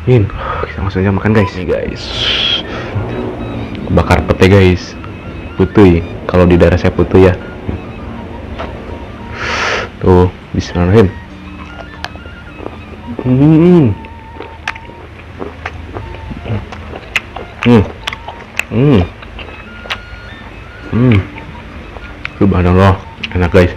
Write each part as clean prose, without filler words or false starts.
Kita langsung aja makan guys. Nih guys, bakar pete guys, putih. Kalau di daerah saya putih ya. Tuh, bismillahirrahmanirrahim. Subhanallah, enak guys.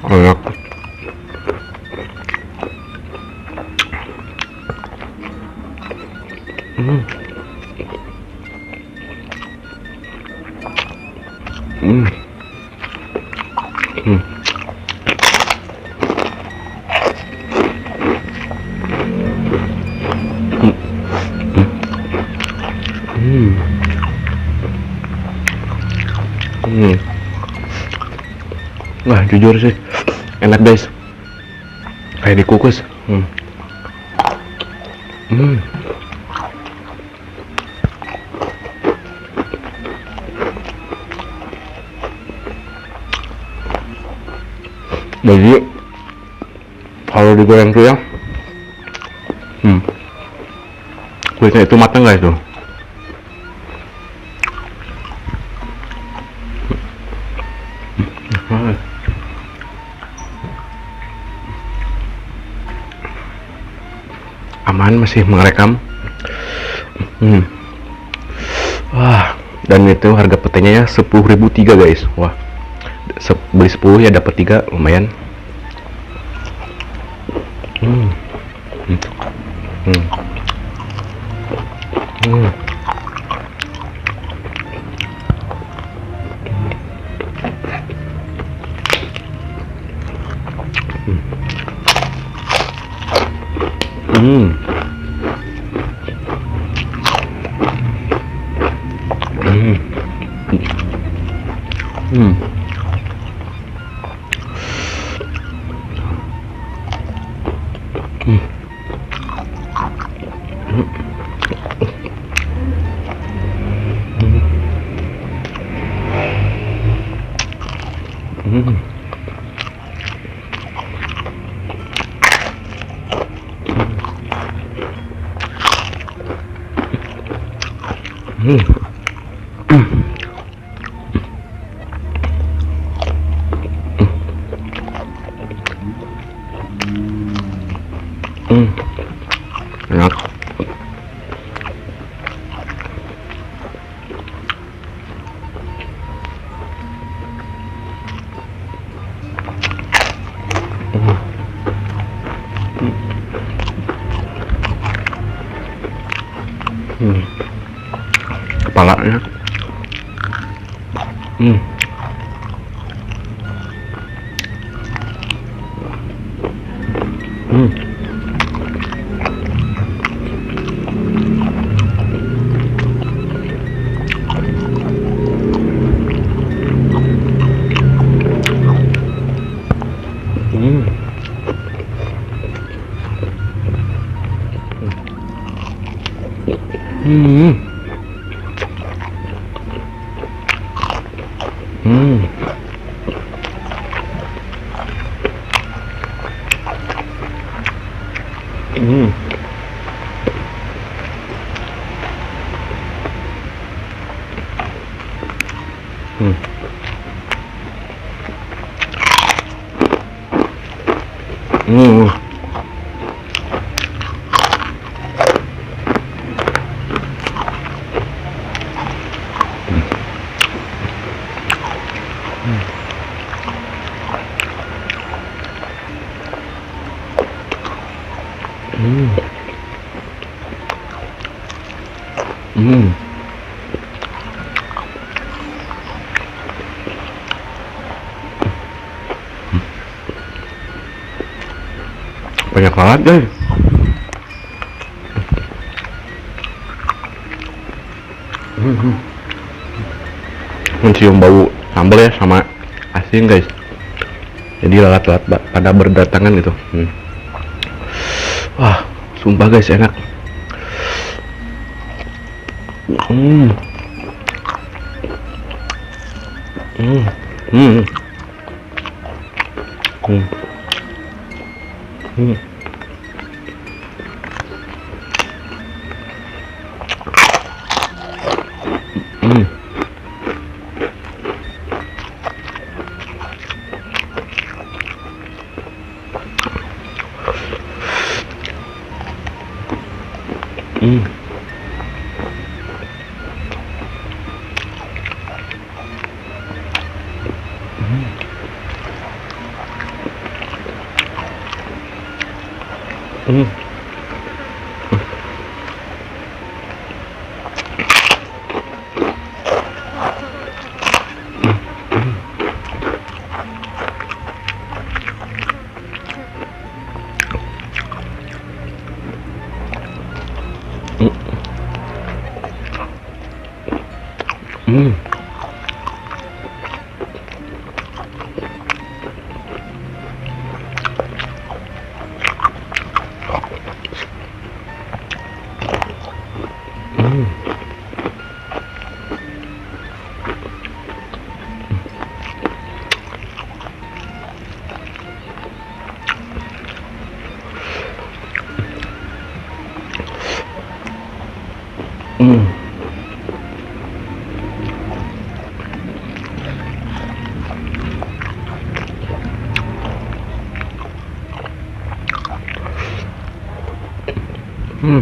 Enak. Wah, jujur sih enak guys, kayak dikukus. Jadi kalau digoreng tuh ya, kulitnya itu matang guys tuh. Aman, masih merekam. Wah, dan itu harga petenya ya 10.003 guys. Wah, beli 10 ya dapat 3, lumayan. Enak. Kepalanya. Hmm. Banyak banget guys. Mencium bau sambal ya sama asin guys. Jadi lalat-lalat pada berdatangan gitu. Wah, sumpah guys enak. Hmm. Hmm. Hmm. Hmm. Hmm. Hmm. Hmm. Hmm. Hmm. Hmm. Hmm.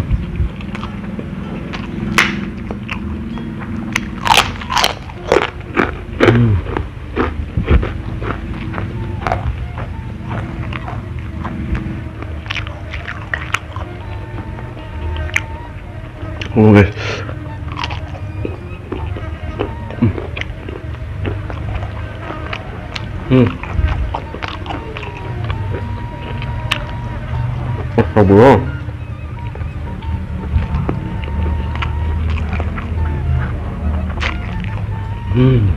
Hmm. Oh guys. Hmm. Bro. Hmm.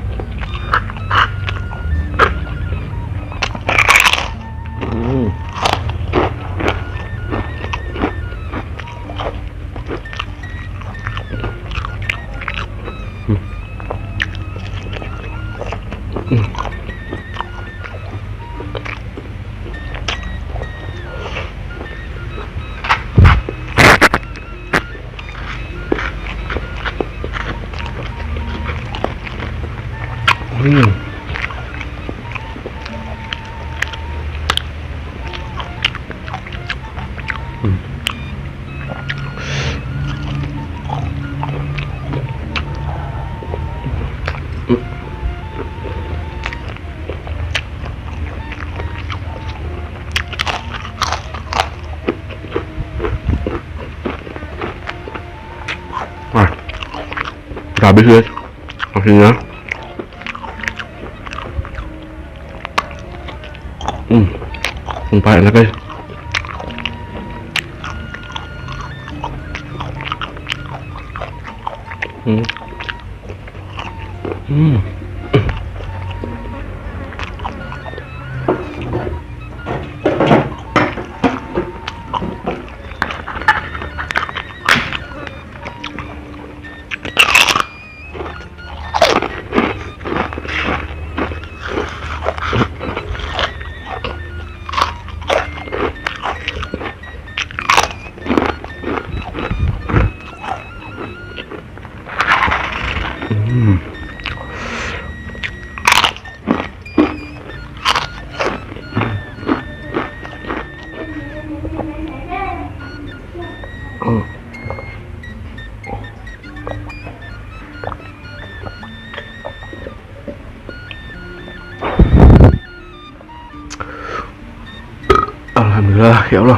Hmm. Hmm. Wah, udah habis guys asinnya. Sumpah enak guys. Hmm. Hmm. Alhamdulillah ya Allah.